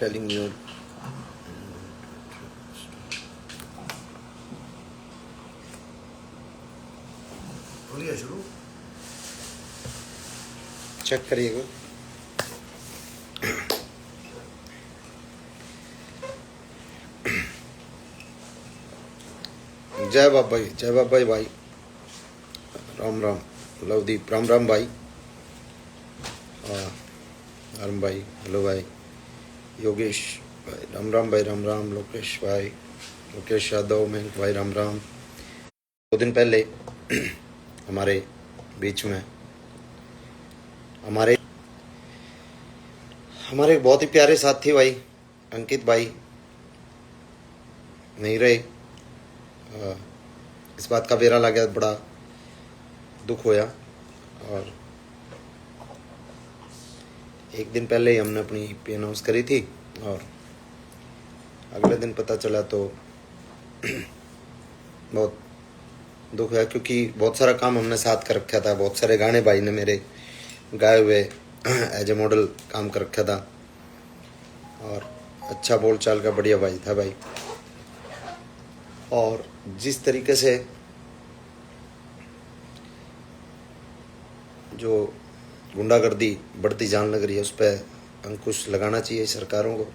telling you. बोलिए शुरू। Check करिएगा। जय बाबाई भाई। राम राम लवदीप, राम राम भाई। राम भाई, हेलो भाई। योगेश भाई, राम राम भाई, राम राम। लोकेश भाई, लोकेश यादव, मेहनत भाई, राम राम। 2 दिन पहले हमारे बीच में हमारे एक बहुत ही प्यारे साथी भाई अंकित भाई नहीं रहे। इस बात का बेरा लगा, बड़ा दुख होया। और 1 दिन पहले ही हमने अपनी EP अनाउंस करी थी और अगले दिन पता चला तो बहुत दुख है, क्योंकि बहुत सारा काम हमने साथ कर रखा था। बहुत सारे गाने भाई ने मेरे गाए हुए एज ए मॉडल काम कर रखा था और अच्छा बोल चाल का बढ़िया भाई था भाई। और जिस तरीके से जो गुंडागर्दी बढ़ती जान लग रही है, उस पर अंकुश लगाना चाहिए सरकारों को,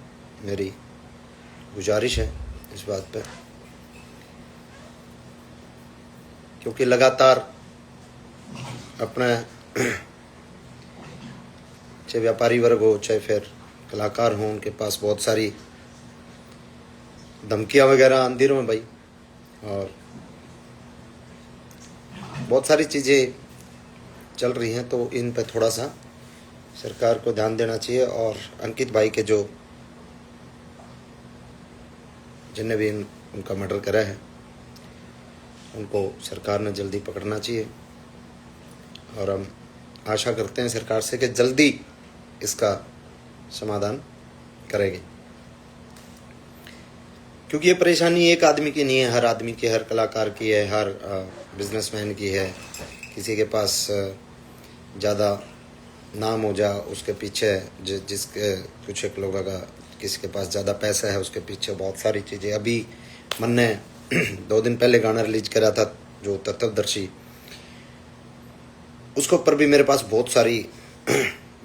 मेरी गुजारिश है इस बात पे। क्योंकि लगातार अपना चाहे व्यापारी वर्ग हो चाहे फिर कलाकार हों, उनके पास बहुत सारी धमकियां वगैरह आंधी में भाई, और बहुत सारी चीज़ें चल रही हैं। तो इन पे थोड़ा सा सरकार को ध्यान देना चाहिए। और अंकित भाई के जो जिनने भी उनका मर्डर करा है, उनको सरकार ने जल्दी पकड़ना चाहिए। और हम आशा करते हैं सरकार से कि जल्दी इसका समाधान करेगी, क्योंकि ये परेशानी एक आदमी की नहीं है, हर आदमी की, हर कलाकार की है, हर बिजनेसमैन की है। किसी के पास ज़्यादा नाम हो जा, उसके पीछे जिसके कुछ एक लोगों का, किसी के पास ज़्यादा पैसा है, उसके पीछे बहुत सारी चीज़ें। अभी मैंने 2 दिन पहले गाना रिलीज करा था जो तत्वदर्शी, उसके ऊपर भी मेरे पास बहुत सारी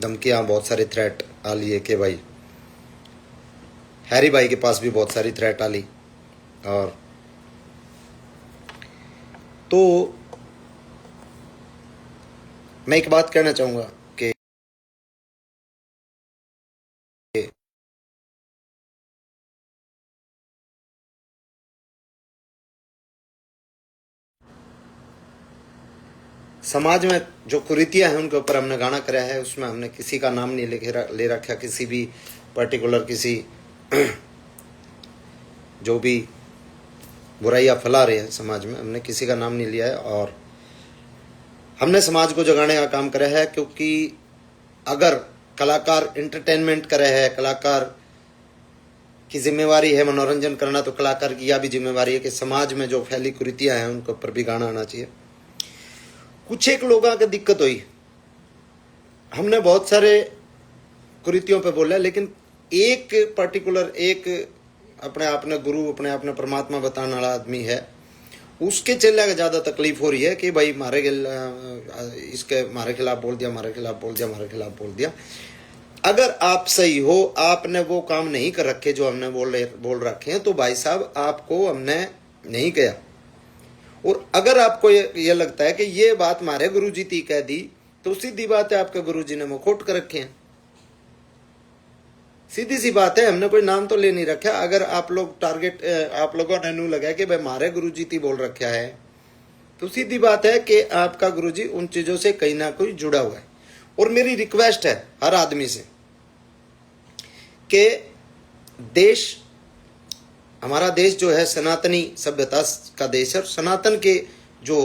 धमकियाँ, बहुत सारे थ्रेट आ लिए कि भाई हैरी भाई के पास भी बहुत सारी थ्रेट आ ली। और तो मैं एक बात कहना चाहूँगा कि समाज में जो कुरीतियाँ हैं उनके ऊपर हमने गाना कराया है। उसमें हमने किसी का नाम नहीं ले रखा, किसी भी पर्टिकुलर किसी जो भी बुराइयाँ फैला रहे हैं समाज में, हमने किसी का नाम नहीं लिया है। और हमने समाज को जगाने का काम करा है, क्योंकि अगर कलाकार एंटरटेनमेंट करे है, कलाकार की जिम्मेवारी है मनोरंजन करना, तो कलाकार की यह भी जिम्मेवारी है कि समाज में जो फैली कुरीतियाँ हैं उनके ऊपर भी गाना आना चाहिए। कुछ एक लोगों की दिक्कत हुई, हमने बहुत सारे कुरीतियों पे बोला, लेकिन एक पर्टिकुलर, एक अपने आप ने गुरु, अपने आप ने परमात्मा बताने वाला आदमी है, उसके चेले का ज़्यादा तकलीफ हो रही है कि भाई इसके मारे खिलाफ बोल दिया, मारे खिलाफ बोल दिया, मारे खिलाफ बोल दिया। अगर आप सही हो, आपने वो काम नहीं कर रखे जो हमने बोल रखे हैं, तो भाई साहब आपको हमने नहीं किया। और अगर आपको ये लगता है कि ये बात हमारे गुरुजी ती कह दी, तो सीधी बात है आपके गुरुजी ने मुखोट कर रखे हैं। सीधी सी बात है, हमने कोई नाम तो ले नहीं रखा। अगर आप लोग टारगेट, आप लोगों ने नू लगा कि भाई हमारे गुरुजी ती बोल रखा है, तो सीधी बात है कि आपका गुरुजी उन चीजों से कहीं ना कोई जुड़ा हुआ है। और मेरी रिक्वेस्ट है हर आदमी से कि देश, हमारा देश जो है सनातनी सभ्यता का देश है, सनातन के जो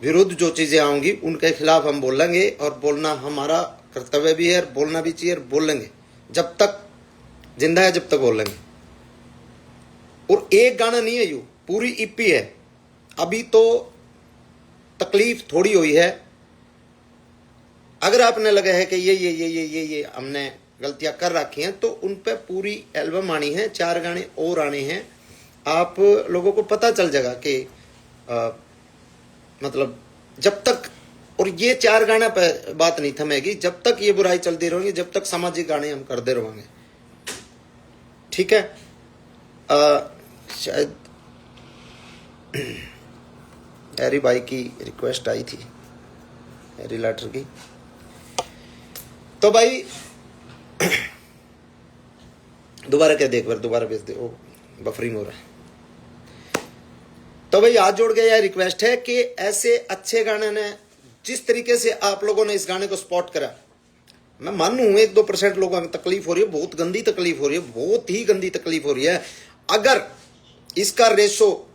विरुद्ध जो चीजें आएंगी उनके खिलाफ हम बोलेंगे। और बोलना हमारा कर्तव्य भी है, बोलना भी चाहिए, और बोलेंगे जब तक जिंदा है, जब तक बोलेंगे। और एक गाना नहीं है, यू पूरी EP है। अभी तो तकलीफ थोड़ी हुई है। अगर आपने लगा है कि ये हमने गलतियां कर रखी हैं, तो उन पे पूरी एल्बम आनी है, 4 गाने और आने हैं। आप लोगों को पता चल जाएगा कि मतलब जब तक, और ये 4 गाना पे बात नहीं थमेगी जब तक ये बुराई चलती रहेगी, जब तक सामाजिक गाने हम करते रहेंगे। ठीक है। शायद हैरी भाई की रिक्वेस्ट आई थी, हैरी लेटर की। तो भाई दोबारा क्या देख बार दोबारा भेज दे, ओ बफरिंग हो रहा है। तो भाई हाथ जोड़ के यह रिक्वेस्ट है कि ऐसे अच्छे गाने ने, जिस तरीके से आप लोगों ने इस गाने को स्पॉट करा, मैं मानू 1-2% लोगों को तकलीफ हो रही है, बहुत गंदी तकलीफ हो रही है, बहुत ही गंदी तकलीफ हो रही है। अगर इसका रेशो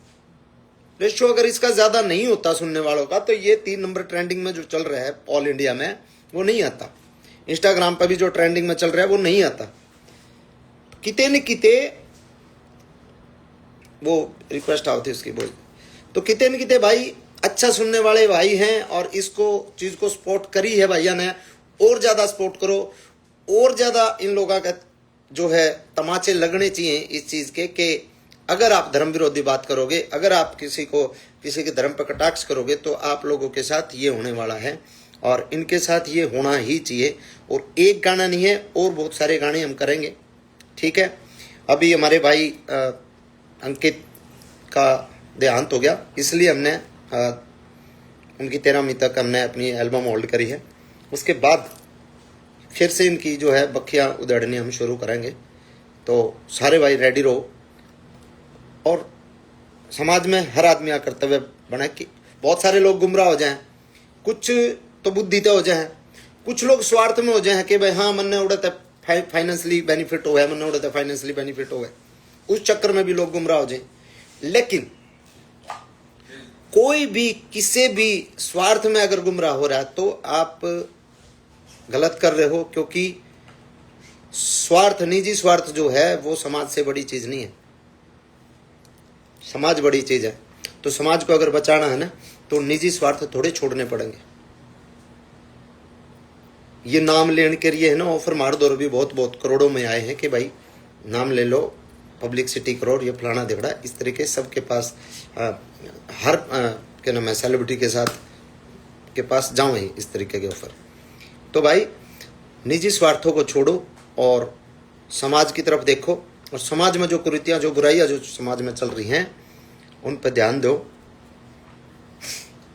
अगर इसका ज्यादा नहीं होता सुनने वालों का, तो ये 3 नंबर ट्रेंडिंग में जो चल रहा है ऑल इंडिया में, वो नहीं आता। इंस्टाग्राम पर भी जो ट्रेंडिंग में चल रहा है वो नहीं आता। किते न किते वो रिक्वेस्ट आती उसकी बोल, तो किते न किते भाई अच्छा सुनने वाले भाई हैं, और इसको चीज को सपोर्ट करी है भैया ने। और ज्यादा सपोर्ट करो, और ज्यादा इन लोगों का जो है तमाचे लगने चाहिए इस चीज के, कि अगर आप धर्म विरोधी बात करोगे, अगर आप किसी के धर्म पर कटाक्ष करोगे, तो आप लोगों के साथ ये होने वाला है, और इनके साथ ये होना ही चाहिए। और एक गाना नहीं है, और बहुत सारे गाने हम करेंगे। ठीक है। अभी हमारे भाई अंकित का देहांत हो गया, इसलिए हमने उनकी 13वीं तक हमने अपनी एल्बम होल्ड करी है। उसके बाद फिर से इनकी जो है बखियां उधेड़नी हम शुरू करेंगे। तो सारे भाई रेडी रहो, और समाज में हर आदमी का कर्तव्य बना कि बहुत सारे लोग गुमराह हो जाएं, कुछ तो बुद्धिते हो जाएं, कुछ लोग स्वार्थ में हो जाएं कि भाई हाँ मन उड़ते फाइनेंशियली बेनिफिट हो है, मन उड़ते फाइनेंशियली बेनिफिट हो है, उस चक्कर में भी लोग गुमराह हो जाएं। लेकिन कोई भी किसी भी स्वार्थ में अगर गुमराह हो रहा है, तो आप गलत कर रहे हो, क्योंकि स्वार्थ, निजी स्वार्थ जो है वो समाज से बड़ी चीज नहीं है। समाज बड़ी चीज है। तो समाज को अगर बचाना है ना, तो निजी स्वार्थ थोड़े छोड़ने पड़ेंगे। ये नाम लेने के लिए है ना, ऑफर मार दो भी बहुत करोड़ों में आए हैं कि भाई नाम ले लो, पब्लिसिटी करो, ये फलाना दिखड़ा, इस तरीके सबके पास हर क्या नाम है सेलिब्रिटी के साथ के पास जाऊं ही इस तरीके के ऑफर। तो भाई निजी स्वार्थों को छोड़ो और समाज की तरफ देखो, और समाज में जो कुरीतियां, जो बुराइयां जो समाज में चल रही हैं, उन पर ध्यान दो।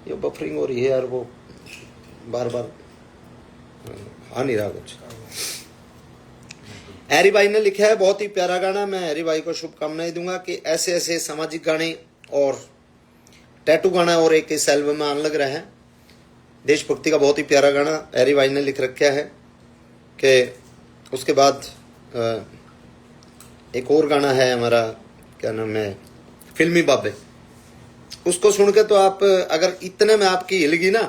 ये बफरिंग हो रही है यार, वो बार बार आ नहीं रहा कुछ। हैरी भाई ने लिखा है बहुत ही प्यारा गाना। मैं हैरी भाई को शुभकामनाएं दूंगा कि ऐसे ऐसे सामाजिक गाने और टैटू गाना और एक इस एल्बम में आने लग रहा है। देशभक्ति का बहुत ही प्यारा गाना हैरी भाई ने लिख रखा है। कि उसके बाद एक और गाना है हमारा, क्या नाम है, फिल्मी बाबे। उसको सुन के तो आप, अगर इतने में आपकी हिलगी ना,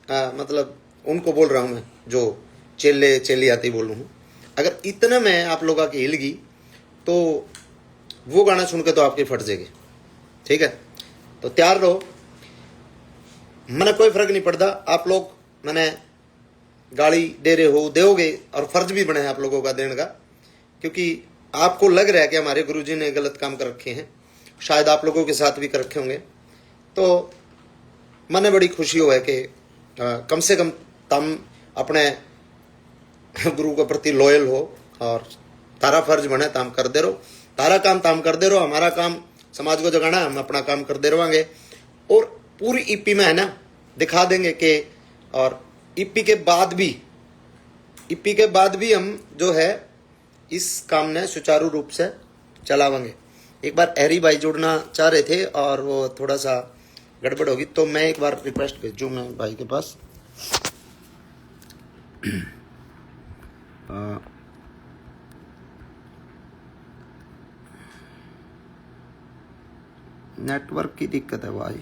मतलब उनको बोल रहा हूं मैं, जो चेली आती बोल रहा हूं, अगर इतने में आप लोगों की हिलगी, तो वो गाना सुन के तो आपकी फट जाएगी। ठीक है। तो तैयार रहो, मैंने कोई फर्क नहीं पड़ता। आप लोग मैंने गाली दे रहे हो, दोगे, और फर्ज भी बने हैं आप लोगों का देने का, क्योंकि आपको लग रहा है कि हमारे गुरुजी ने गलत काम कर रखे हैं, शायद आप लोगों के साथ भी कर रखे होंगे। तो मैंने बड़ी खुशी हुआ है कि कम से कम तुम अपने गुरु के प्रति लॉयल हो, और तारा फर्ज बने ताम कर दे रहो, तारा काम ताम कर दे रहो, हमारा काम समाज को जगाना, हम अपना काम कर दे रहेंगे। और पूरी ईपी में है ना दिखा देंगे कि, और ईपी के बाद भी हम जो है इस काम ने सुचारू रूप से चलावेंगे। एक बार हैरी भाई जुड़ना चाह रहे थे और वो थोड़ा सा गड़बड़ होगी, तो मैं एक बार रिक्वेस्ट भेजूँ मैं भाई के पास। नेटवर्क की दिक्कत है भाई।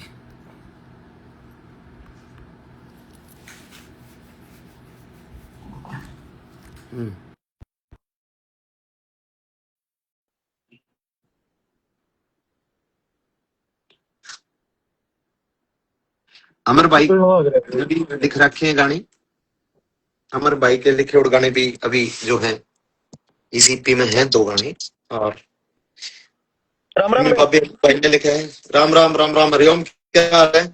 अमर भाई भी लिख रखे हैं गाने, अमर भाई के लिखे और गाने भी अभी जो हैं इस ईपी में है 2 गाने। और राम राम फिल्मी भाई। बाबे भाई ने लिखा है। राम राम राम राम, हरिओम, क्या हाल है?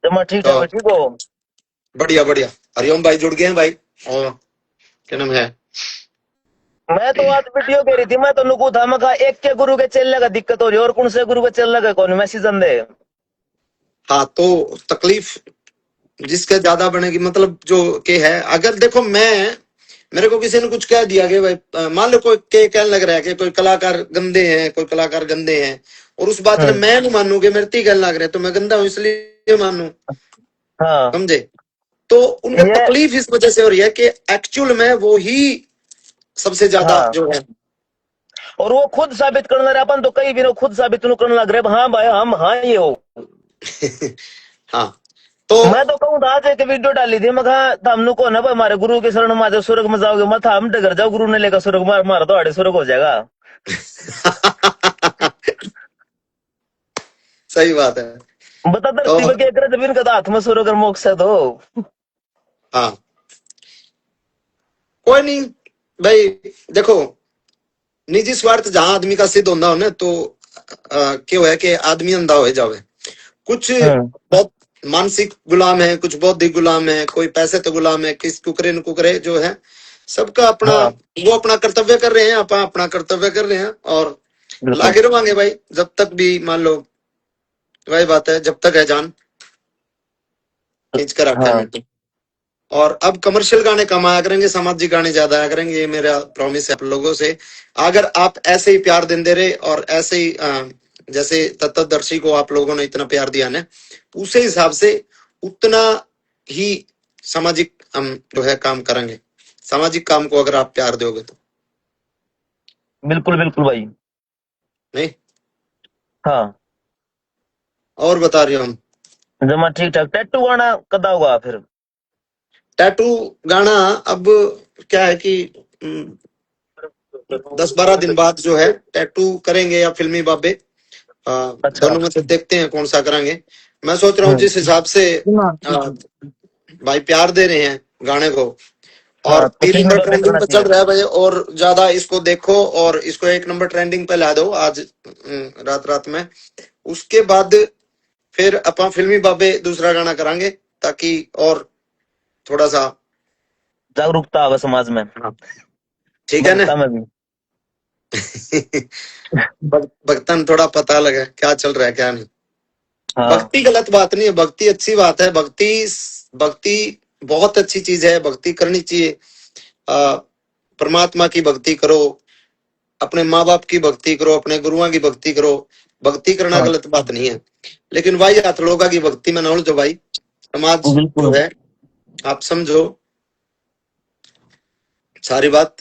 जमा ठीक ठाक तो भाई, ठीक हो? बढ़िया बढ़िया। हरिओम भाई जुड़ गए हैं भाई। और क्या नाम है? मैं तो आज वीडियो कह रही थी, मैं तो नुकू था, मैं कहा एक के गुरु के चेले का दिक्कत हो रही है और कौन से गुरु के चेले का कौन मैसेज दे। हाँ, तो तकलीफ जिसके ज्यादा बनेगी, मतलब जो के है। अगर देखो, मेरे को किसी ने कुछ कह दिया कि भाई मान लो कोई के कहने लग रहा है कि कोई कलाकार गंदे हैं, कोई कलाकार गंदे हैं, और उस बात ने मैं नहीं मानू कि मेरे ती कहने लग रहे हैं, तो मैं गंदा हूं इसलिए मानू। हाँ समझे? तो उनको ये। तकलीफ इस वजह से हो रही है कि एक्चुअल में वो ही सबसे ज्यादा हाँ, जो है। और वो खुद साबित करने लग रहे, अपन तो कई भी ना खुद साबित नहीं करने लग रहे, हाँ भाई हम हाँ ये हो। हाँ, तो मैं तो कहूँ था आज एक वीडियो डाली थी, मैं कहा था हमने को ना भाई हमारे गुरु के शरण में आ जाओ, स्वर्ग में जाओगे मत, हम डगर जाओ गुरु ने लेकर स्वर्ग में, हमारा तो आड़े स्वर्ग हो जाएगा। सही बात है। बता तो धरती पे क्या करे जब इनका तो हाथ में स्वर्ग और मोक्ष है तो। हाँ, कोई नहीं भाई। देखो, निजी स्वार्थ जहां आदमी का सिद्ध होता हो ना, तो क्यों है कि आदमी अंधा हो जावे। कुछ हम्म। बहुत मानसिक गुलाम है, कुछ बौद्धिक गुलाम है, कोई पैसे तो गुलाम है, किस कुकरे न कुकरे जो है। सबका अपना, हाँ वो अपना कर्तव्य कर रहे हैं, अपन अपना कर्तव्य कर रहे हैं, और बिल्कुल। लागे रवांगे भाई जब तक भी, मान लो वही बात है, जब तक है जान खींच कर रखा है हाँ मेरे। और अब कमर्शियल गाने कम आया करेंगे, सामाजिक गाने ज्यादा आया करेंगे, ये मेरा प्रॉमिस है आप लोगों से। अगर आप ऐसे ही प्यार देते रहे, और ऐसे ही जैसे तत्वदर्शी को आप लोगों ने इतना प्यार दिया ना, उसे हिसाब से उतना ही सामाजिक हम जो है काम करेंगे। सामाजिक काम को अगर आप प्यार दोगे तो। बिल्कुल बिल्कुल भाई। नहीं? हाँ और बता रही हूँ हम। जमा ठीक ठाक। टैटू गाना कदा होगा फिर? टैटू गाना अब क्या है कि 10-12 दिन बाद जो है टैटू करेंगे, या फिल्मी बाबे, अच्छा। दोनों में से देखते हैं कौन सा कराएंगे। मैं सोच रहा हूँ हम्म। जिस हिसाब से भाई प्यार दे रहे हैं गाने को, और हाँ तो 3 नंबर फिल्म पे ट्रेंडिंग करना पे चल चाहिए। रहा है भाई, और ज्यादा इसको देखो, और इसको 1 नंबर ट्रेंडिंग पे ला दो आज रात रात में। उसके बाद फिर अपन फिल्मी बाबे दूसरा गाना करांगे, ताकि और थोड़ा सा। जागरूकता आवे समाज में, हाँ, ठीक है ना? भक्ता में भी। भक्तन थोड़ा पता लगे क्या चल रहा है क्या नहीं। हाँ भक्ति गलत बात नहीं है, भक्ति अच्छी बात है। भक्ति भक्ति बहुत अच्छी चीज है, भक्ति करनी चाहिए। आ, परमात्मा की भक्ति करो, अपने माँ बाप की भक्ति करो, अपने गुरुओं की भक्ति करो। भक्ति करना हाँ गलत बात नहीं है, लेकिन भाई हाथ लोगों की भक्ति में ना उलझो भाई। समाज जो बिल्कुल। है, आप समझो सारी बात,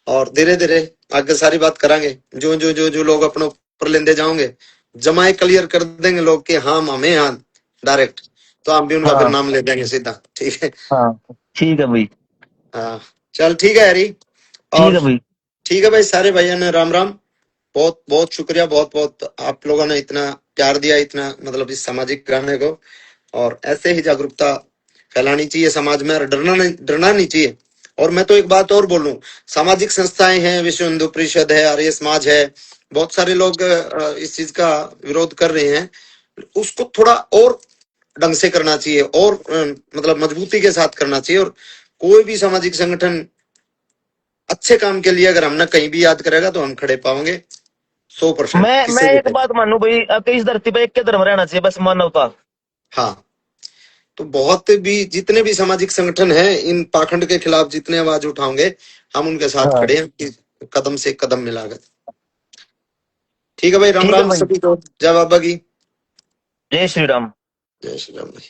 और धीरे धीरे आगे सारी बात करांगे। जो जो जो जो लोग अपने ऊपर लेंदे जाओगे, जमाए क्लियर कर देंगे लोग कि हाँ हमें, हाँ डायरेक्ट, तो हम भी उनका फिर हाँ नाम ले देंगे सीधा। ठीक है? हाँ ठीक है भाई। हाँ, चल ठीक है हरी। ठीक और है भाई। ठीक है भाई, सारे भाइयों ने राम राम। बहुत बहुत शुक्रिया, बहुत बहुत आप लोगों ने इतना प्यार दिया, इतना मतलब इस सामाजिक गाने को। और ऐसे ही जागरूकता फैलानी चाहिए समाज में, और डरना नहीं चाहिए। और मैं तो एक बात और बोलूं, सामाजिक संस्थाएं हैं, विश्व हिंदू परिषद है, आर्य समाज है, बहुत सारे लोग इस चीज का विरोध कर रहे हैं। उसको थोड़ा और ढंग से करना चाहिए, और मतलब मजबूती के साथ करना चाहिए। और कोई भी सामाजिक संगठन अच्छे काम के लिए अगर हमने कहीं भी याद करेगा, तो हम खड़े पाओगे 100%, मैं किसी भी एक टाइप। बात मानू भाई, अब इस धरती पे एक के धर्म रहना चाहिए, बस मानवता। हाँ, तो बहुत भी जितने भी सामाजिक संगठन हैं, इन पाखंड के खिलाफ जितने आवाज उठाओगे, हम उनके साथ हाँ खड़े हैं कि कदम से कदम मिलाकर। ठीक है भाई, राम ठीक है राम भाई। सभी को, जय बाबा की। जय श्री राम। जय श्री राम भाई।